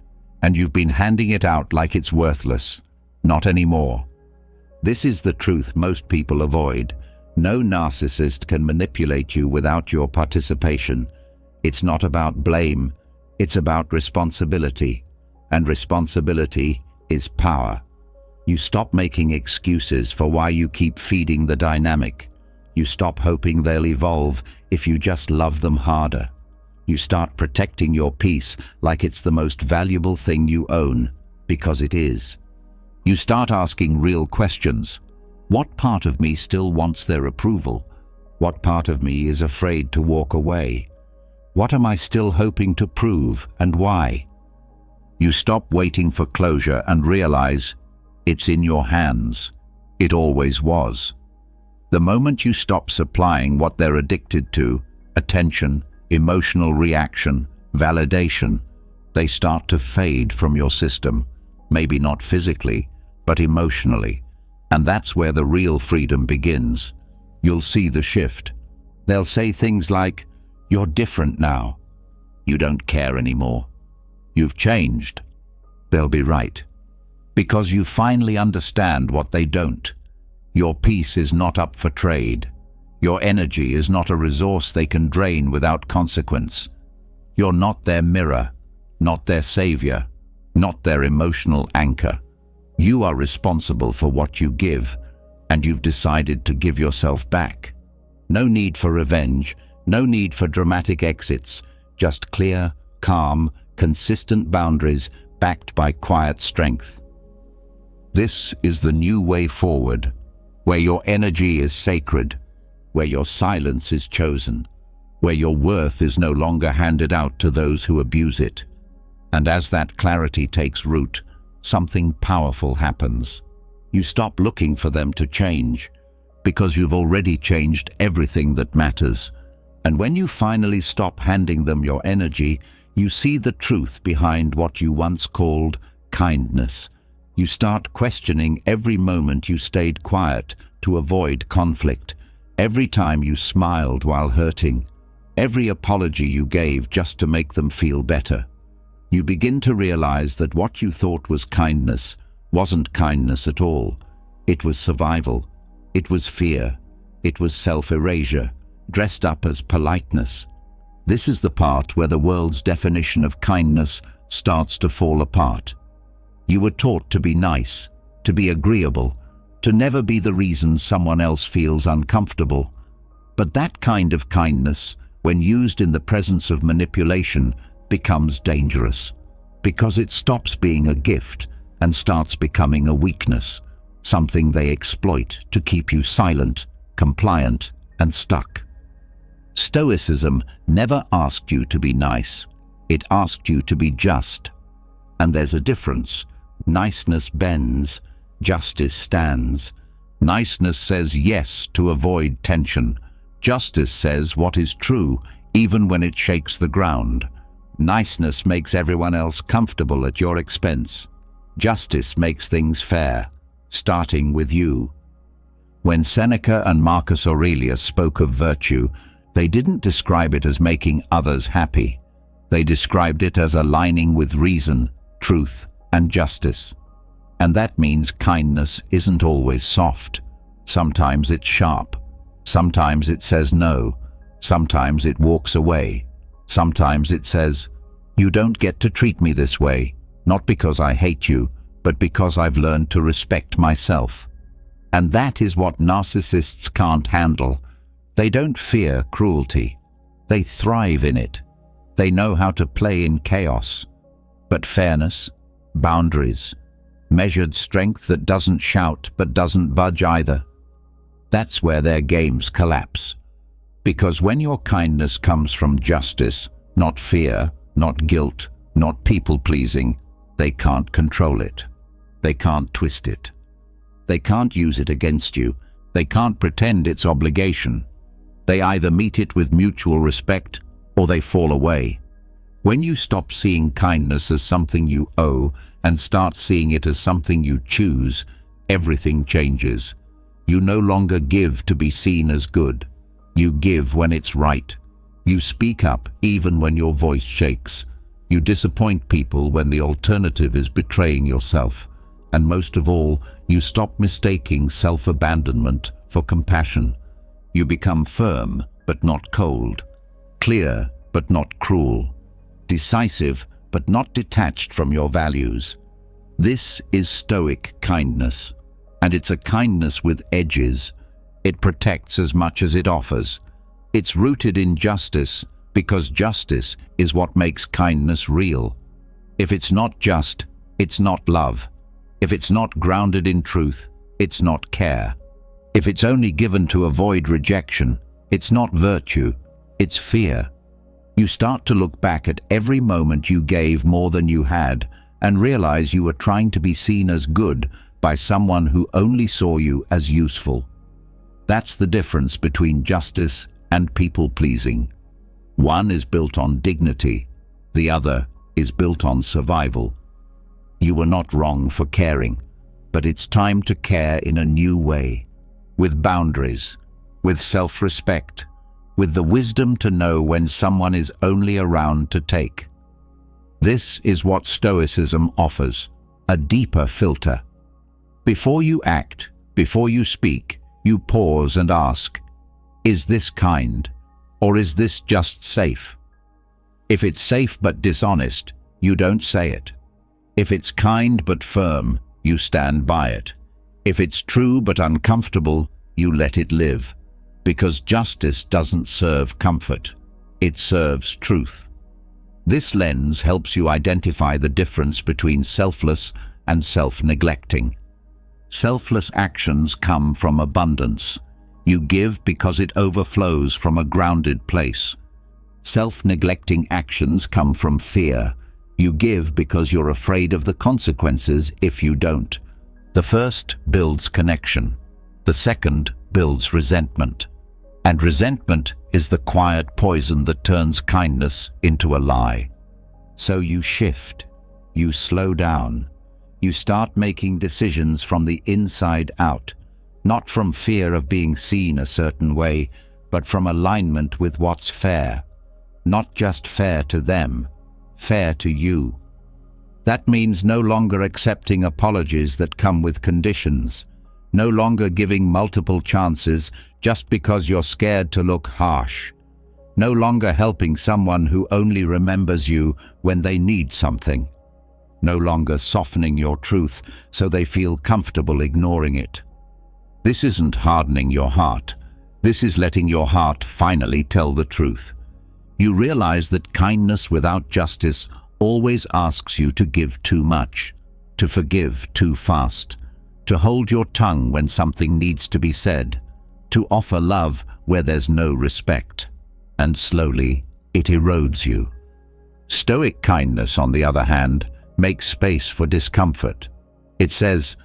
and you've been handing it out like it's worthless. Not anymore. This is the truth most people avoid. No narcissist can manipulate you without your participation. It's not about blame, it's about responsibility. And responsibility is power. You stop making excuses for why you keep feeding the dynamic. You stop hoping they'll evolve if you just love them harder. You start protecting your peace like it's the most valuable thing you own, because it is. You start asking real questions. What part of me still wants their approval? What part of me is afraid to walk away? What am I still hoping to prove, and why? You stop waiting for closure and realize it's in your hands. It always was. The moment you stop supplying what they're addicted to, attention, emotional reaction, validation, they start to fade from your system, maybe not physically, but emotionally. And that's where the real freedom begins. You'll see the shift. They'll say things like, "You're different now. You don't care anymore. You've changed." They'll be right. Because you finally understand what they don't. Your peace is not up for trade. Your energy is not a resource they can drain without consequence. You're not their mirror, not their savior, not their emotional anchor. You are responsible for what you give, and you've decided to give yourself back. No need for revenge, no need for dramatic exits, just clear, calm, consistent boundaries backed by quiet strength. This is the new way forward, where your energy is sacred, where your silence is chosen, where your worth is no longer handed out to those who abuse it. And as that clarity takes root, something powerful happens. You stop looking for them to change, because you've already changed everything that matters. And when you finally stop handing them your energy, you see the truth behind what you once called kindness. You start questioning every moment you stayed quiet to avoid conflict, every time you smiled while hurting, every apology you gave just to make them feel better. You begin to realize that what you thought was kindness wasn't kindness at all. It was survival. It was fear. It was self-erasure, dressed up as politeness. This is the part where the world's definition of kindness starts to fall apart. You were taught to be nice, to be agreeable, to never be the reason someone else feels uncomfortable. But that kind of kindness, when used in the presence of manipulation, becomes dangerous, because it stops being a gift and starts becoming a weakness, something they exploit to keep you silent, compliant, and stuck. Stoicism never asked you to be nice. It asked you to be just. And there's a difference. Niceness bends, justice stands. Niceness says yes to avoid tension. Justice says what is true, even when it shakes the ground. Niceness makes everyone else comfortable at your expense. Justice makes things fair, starting with you. When Seneca and Marcus Aurelius spoke of virtue, they didn't describe it as making others happy. They described it as aligning with reason, truth, and justice. And that means kindness isn't always soft. Sometimes it's sharp. Sometimes it says no. Sometimes it walks away. Sometimes it says, "You don't get to treat me this way, not because I hate you, but because I've learned to respect myself." And that is what narcissists can't handle. They don't fear cruelty. They thrive in it. They know how to play in chaos. But fairness, boundaries, measured strength that doesn't shout but doesn't budge either, that's where their games collapse. Because when your kindness comes from justice, not fear, not guilt, not people-pleasing, they can't control it. They can't twist it. They can't use it against you. They can't pretend it's obligation. They either meet it with mutual respect or they fall away. When you stop seeing kindness as something you owe and start seeing it as something you choose, everything changes. You no longer give to be seen as good. You give when it's right. You speak up even when your voice shakes. You disappoint people when the alternative is betraying yourself. And most of all, you stop mistaking self-abandonment for compassion. You become firm but not cold, clear but not cruel, decisive but not detached from your values. This is Stoic kindness, and it's a kindness with edges. It protects as much as it offers. It's rooted in justice, because justice is what makes kindness real. If it's not just, it's not love. If it's not grounded in truth, it's not care. If it's only given to avoid rejection, it's not virtue, it's fear. You start to look back at every moment you gave more than you had and realize you were trying to be seen as good by someone who only saw you as useful. That's the difference between justice and people-pleasing. One is built on dignity, the other is built on survival. You were not wrong for caring, but it's time to care in a new way, with boundaries, with self-respect, with the wisdom to know when someone is only around to take. This is what Stoicism offers, a deeper filter. Before you act, before you speak, you pause and ask, is this kind, or is this just safe? If it's safe but dishonest, you don't say it. If it's kind but firm, you stand by it. If it's true but uncomfortable, you let it live. Because justice doesn't serve comfort, it serves truth. This lens helps you identify the difference between selfless and self-neglecting. Selfless actions come from abundance. You give because it overflows from a grounded place. Self-neglecting actions come from fear. You give because you're afraid of the consequences if you don't. The first builds connection. The second builds resentment. And resentment is the quiet poison that turns kindness into a lie. So you shift. You slow down. You start making decisions from the inside out, not from fear of being seen a certain way, but from alignment with what's fair. Not just fair to them, fair to you. That means no longer accepting apologies that come with conditions, no longer giving multiple chances just because you're scared to look harsh, no longer helping someone who only remembers you when they need something, no longer softening your truth so they feel comfortable ignoring it. This isn't hardening your heart. This is letting your heart finally tell the truth. You realize that kindness without justice always asks you to give too much, to forgive too fast, to hold your tongue when something needs to be said, to offer love where there's no respect. And slowly, it erodes you. Stoic kindness, on the other hand, makes space for discomfort. It says,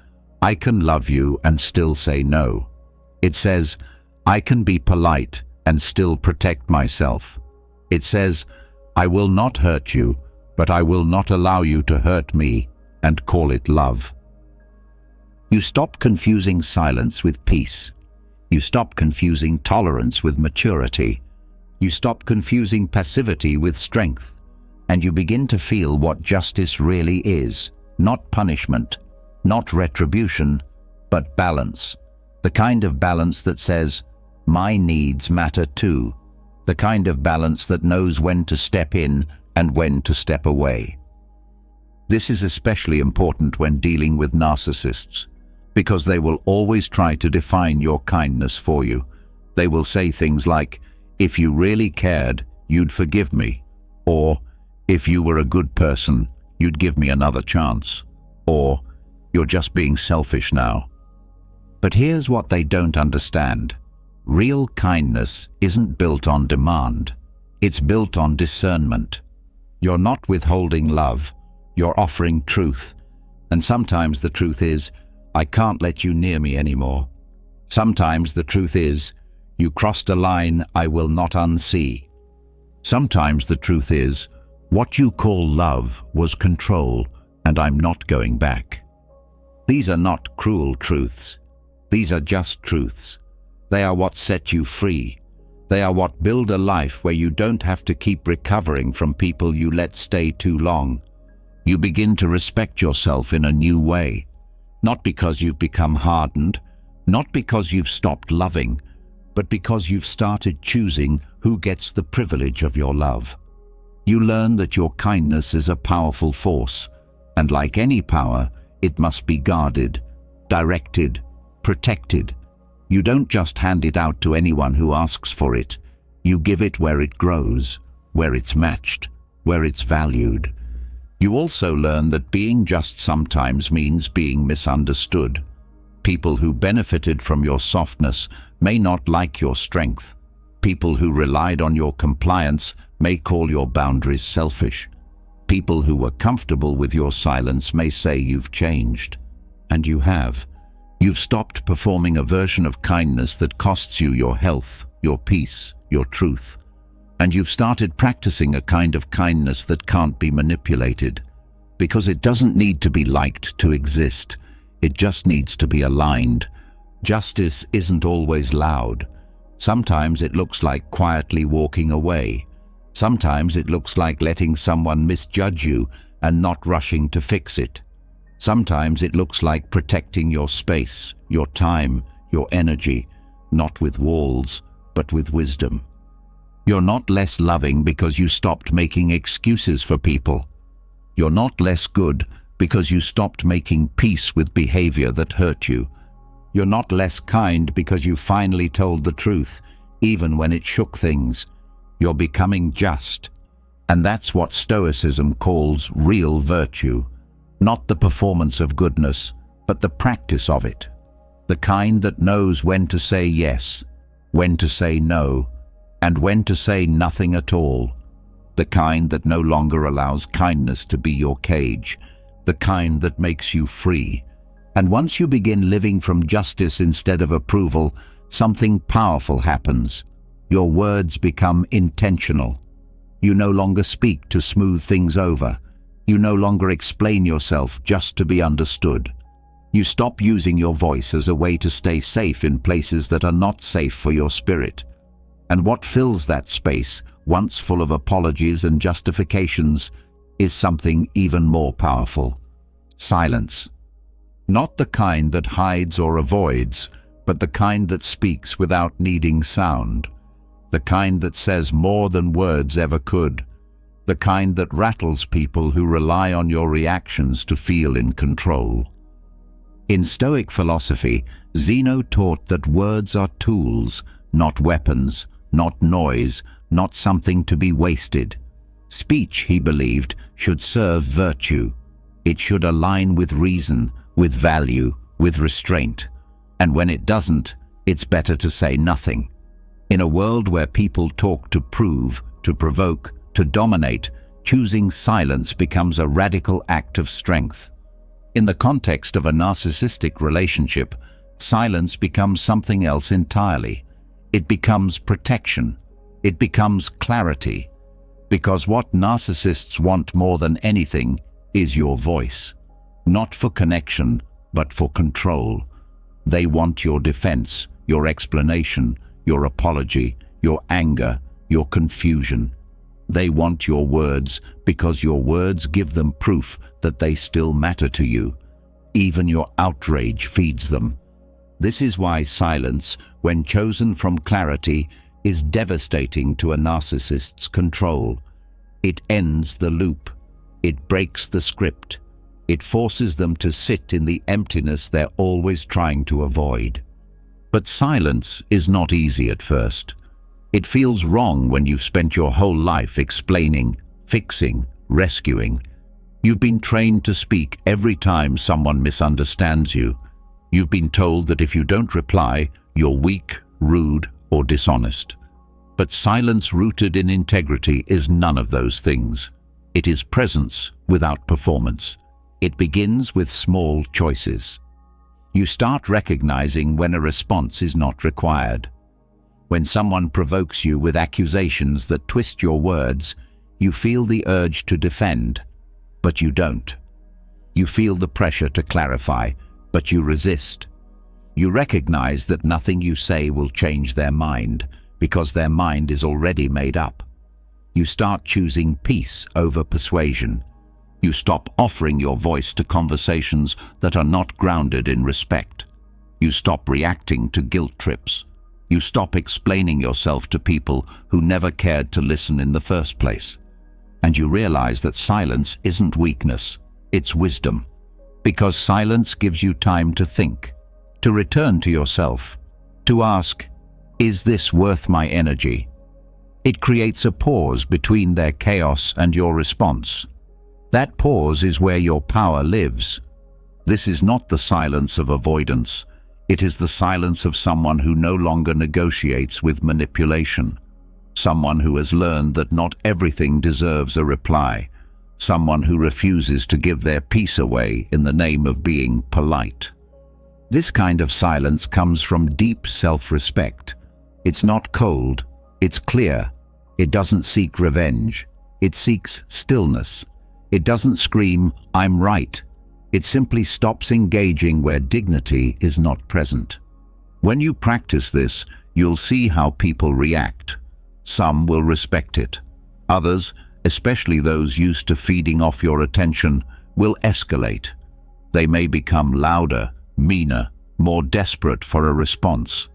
I can love you and still say no. It says, I can be polite and still protect myself. It says, I will not hurt you, but I will not allow you to hurt me, and call it love. You stop confusing silence with peace. You stop confusing tolerance with maturity. You stop confusing passivity with strength. And you begin to feel what justice really is, not punishment, not retribution, but balance. The kind of balance that says, my needs matter too. The kind of balance that knows when to step in and when to step away. This is especially important when dealing with narcissists, because they will always try to define your kindness for you. They will say things like, if you really cared, you'd forgive me, or if you were a good person, you'd give me another chance, or you're just being selfish now. But here's what they don't understand. Real kindness isn't built on demand. It's built on discernment. You're not withholding love. You're offering truth. And sometimes the truth is, I can't let you near me anymore. Sometimes the truth is, you crossed a line I will not unsee. Sometimes the truth is, what you call love was control, and I'm not going back. These are not cruel truths. These are just truths. They are what set you free. They are what build a life where you don't have to keep recovering from people you let stay too long. You begin to respect yourself in a new way. Not because you've become hardened, not because you've stopped loving, but because you've started choosing who gets the privilege of your love. You learn that your kindness is a powerful force, and like any power, it must be guarded, directed, protected. You don't just hand it out to anyone who asks for it. You give it where it grows, where it's matched, where it's valued. You also learn that being just sometimes means being misunderstood. People who benefited from your softness may not like your strength. People who relied on your compliance may call your boundaries selfish. People who were comfortable with your silence may say you've changed. And you have. You've stopped performing a version of kindness that costs you your health, your peace, your truth. And you've started practicing a kind of kindness that can't be manipulated. Because it doesn't need to be liked to exist. It just needs to be aligned. Justice isn't always loud. Sometimes it looks like quietly walking away. Sometimes it looks like letting someone misjudge you and not rushing to fix it. Sometimes it looks like protecting your space, your time, your energy, not with walls, but with wisdom. You're not less loving because you stopped making excuses for people. You're not less good because you stopped making peace with behavior that hurt you. You're not less kind because you finally told the truth, even when it shook things. You're becoming just. And that's what Stoicism calls real virtue. Not the performance of goodness, but the practice of it. The kind that knows when to say yes, when to say no, and when to say nothing at all. The kind that no longer allows kindness to be your cage. The kind that makes you free. And once you begin living from justice instead of approval, something powerful happens. Your words become intentional. You no longer speak to smooth things over. You no longer explain yourself just to be understood. You stop using your voice as a way to stay safe in places that are not safe for your spirit. And what fills that space, once full of apologies and justifications, is something even more powerful. Silence. Not the kind that hides or avoids, but the kind that speaks without needing sound. The kind that says more than words ever could. The kind that rattles people who rely on your reactions to feel in control. In Stoic philosophy, Zeno taught that words are tools, not weapons, not noise, not something to be wasted. Speech, he believed, should serve virtue. It should align with reason, with value, with restraint. And when it doesn't, it's better to say nothing. In a world where people talk to prove, to provoke, to dominate, choosing silence becomes a radical act of strength. In the context of a narcissistic relationship, silence becomes something else entirely. It becomes protection. It becomes clarity. Because what narcissists want more than anything is your voice. Not for connection, but for control. They want your defense, your explanation, your apology, your anger, your confusion. They want your words because your words give them proof that they still matter to you. Even your outrage feeds them. This is why silence, when chosen from clarity, is devastating to a narcissist's control. It ends the loop. It breaks the script. It forces them to sit in the emptiness they're always trying to avoid. But silence is not easy at first. It feels wrong when you've spent your whole life explaining, fixing, rescuing. You've been trained to speak every time someone misunderstands you. You've been told that if you don't reply, you're weak, rude, or dishonest. But silence rooted in integrity is none of those things. It is presence without performance. It begins with small choices. You start recognizing when a response is not required. When someone provokes you with accusations that twist your words, you feel the urge to defend, but you don't. You feel the pressure to clarify, but you resist. You recognize that nothing you say will change their mind, because their mind is already made up. You start choosing peace over persuasion. You stop offering your voice to conversations that are not grounded in respect. You stop reacting to guilt trips. You stop explaining yourself to people who never cared to listen in the first place. And you realize that silence isn't weakness, it's wisdom. Because silence gives you time to think, to return to yourself, to ask, is this worth my energy? It creates a pause between their chaos and your response. That pause is where your power lives. This is not the silence of avoidance. It is the silence of someone who no longer negotiates with manipulation. Someone who has learned that not everything deserves a reply. Someone who refuses to give their peace away in the name of being polite. This kind of silence comes from deep self-respect. It's not cold, it's clear. It doesn't seek revenge. It seeks stillness. It doesn't scream, "I'm right." It simply stops engaging where dignity is not present. When you practice this, you'll see how people react. Some will respect it. Others, especially those used to feeding off your attention, will escalate. They may become louder, meaner, more desperate for a response.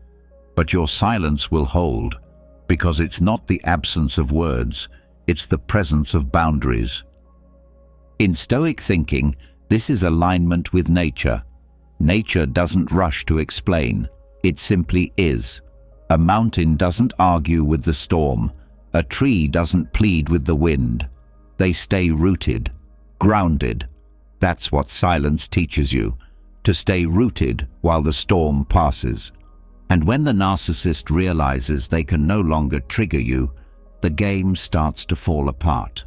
But your silence will hold, because it's not the absence of words, it's the presence of boundaries. In Stoic thinking, this is alignment with nature. Nature doesn't rush to explain, it simply is. A mountain doesn't argue with the storm. A tree doesn't plead with the wind. They stay rooted, grounded. That's what silence teaches you, to stay rooted while the storm passes. And when the narcissist realizes they can no longer trigger you, the game starts to fall apart.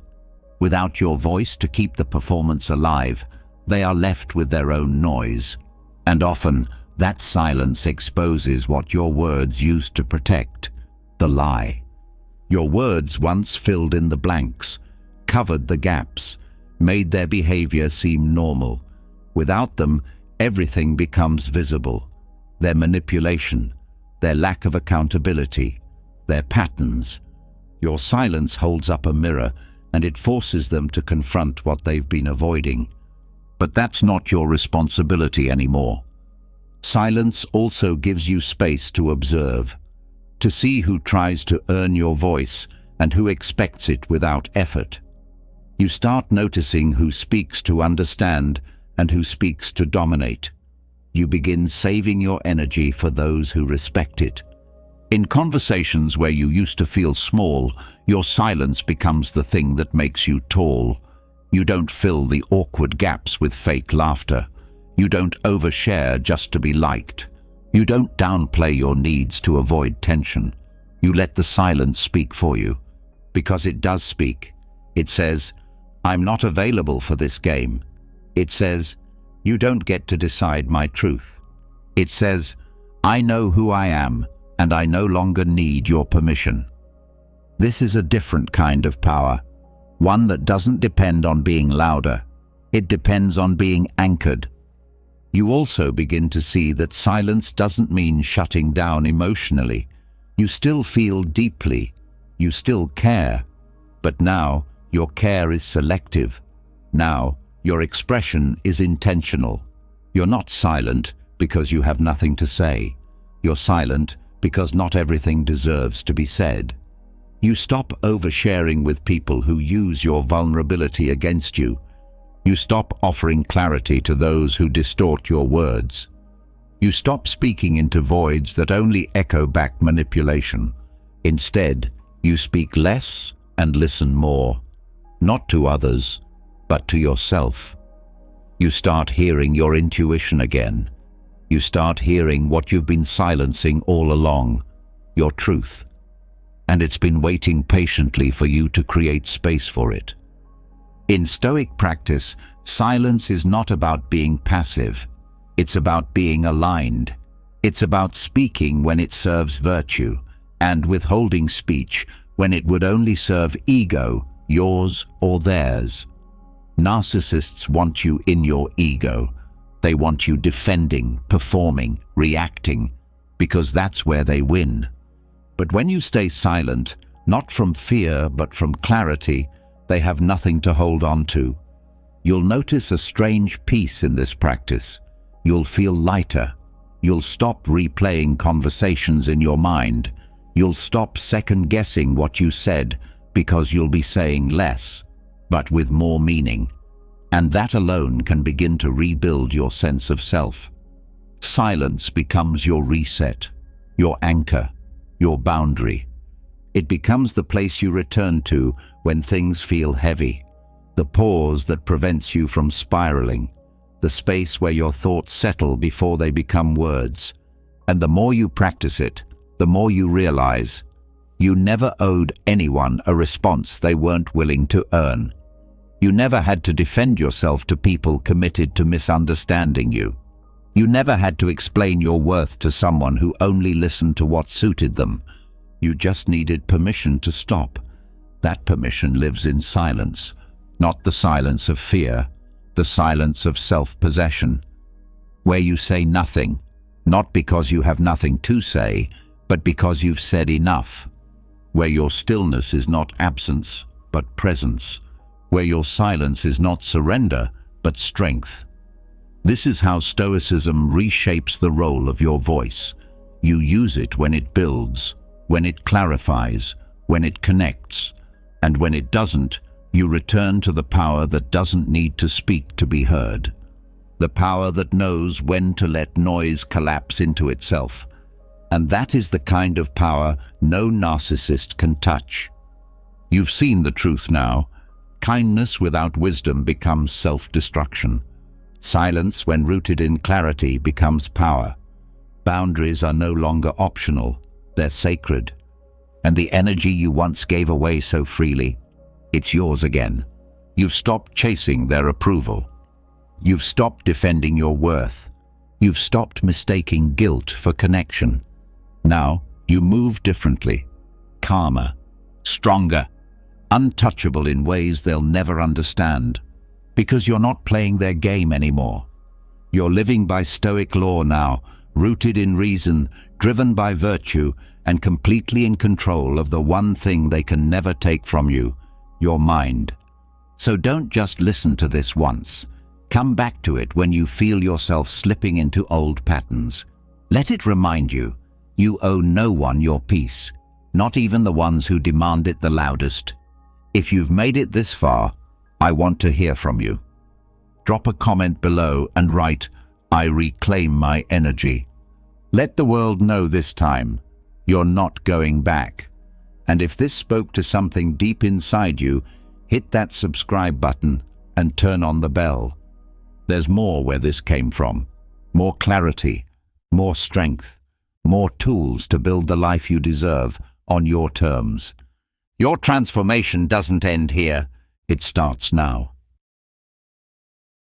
Without your voice to keep the performance alive, they are left with their own noise. And often, that silence exposes what your words used to protect, the lie. Your words once filled in the blanks, covered the gaps, made their behavior seem normal. Without them, everything becomes visible. Their manipulation, their lack of accountability, their patterns. Your silence holds up a mirror, and it forces them to confront what they've been avoiding. But that's not your responsibility anymore. Silence also gives you space to observe, to see who tries to earn your voice and who expects it without effort. You start noticing who speaks to understand and who speaks to dominate. You begin saving your energy for those who respect it. In conversations where you used to feel small, your silence becomes the thing that makes you tall. You don't fill the awkward gaps with fake laughter. You don't overshare just to be liked. You don't downplay your needs to avoid tension. You let the silence speak for you. Because it does speak. It says, "I'm not available for this game." It says, "You don't get to decide my truth." It says, "I know who I am, and I no longer need your permission." This is a different kind of power, one that doesn't depend on being louder. It depends on being anchored. You also begin to see that silence doesn't mean shutting down emotionally. You still feel deeply. You still care. But now, your care is selective. Now, your expression is intentional. You're not silent because you have nothing to say. You're silent because not everything deserves to be said. You stop oversharing with people who use your vulnerability against you. You stop offering clarity to those who distort your words. You stop speaking into voids that only echo back manipulation. Instead, you speak less and listen more, not to others, but to yourself. You start hearing your intuition again. You start hearing what you've been silencing all along, your truth. And it's been waiting patiently for you to create space for it. In Stoic practice, silence is not about being passive. It's about being aligned. It's about speaking when it serves virtue, and withholding speech when it would only serve ego, yours or theirs. Narcissists want you in your ego. They want you defending, performing, reacting, because that's where they win. But when you stay silent, not from fear but from clarity, they have nothing to hold on to. You'll notice a strange peace in this practice. You'll feel lighter. You'll stop replaying conversations in your mind. You'll stop second-guessing what you said because you'll be saying less, but with more meaning. And that alone can begin to rebuild your sense of self. Silence becomes your reset, your anchor, your boundary. It becomes the place you return to when things feel heavy, the pause that prevents you from spiraling, the space where your thoughts settle before they become words. And the more you practice it, the more you realize you never owed anyone a response they weren't willing to earn. You never had to defend yourself to people committed to misunderstanding you. You never had to explain your worth to someone who only listened to what suited them. You just needed permission to stop. That permission lives in silence, not the silence of fear, the silence of self-possession, where you say nothing, not because you have nothing to say, but because you've said enough, where your stillness is not absence, but presence, where your silence is not surrender, but strength. This is how Stoicism reshapes the role of your voice. You use it when it builds, when it clarifies, when it connects, and when it doesn't, you return to the power that doesn't need to speak to be heard. The power that knows when to let noise collapse into itself. And that is the kind of power no narcissist can touch. You've seen the truth now. Kindness without wisdom becomes self-destruction. Silence, when rooted in clarity, becomes power. Boundaries are no longer optional, they're sacred. And the energy you once gave away so freely, it's yours again. You've stopped chasing their approval. You've stopped defending your worth. You've stopped mistaking guilt for connection. Now, you move differently, calmer, stronger, untouchable in ways they'll never understand, because you're not playing their game anymore. You're living by Stoic law now, rooted in reason, driven by virtue, and completely in control of the one thing they can never take from you, your mind. So don't just listen to this once. Come back to it when you feel yourself slipping into old patterns. Let it remind you, you owe no one your peace, not even the ones who demand it the loudest. If you've made it this far, I want to hear from you. Drop a comment below and write, "I reclaim my energy." Let the world know this time, you're not going back. And if this spoke to something deep inside you, hit that subscribe button and turn on the bell. There's more where this came from. More clarity, more strength, more tools to build the life you deserve on your terms. Your transformation doesn't end here. It starts now.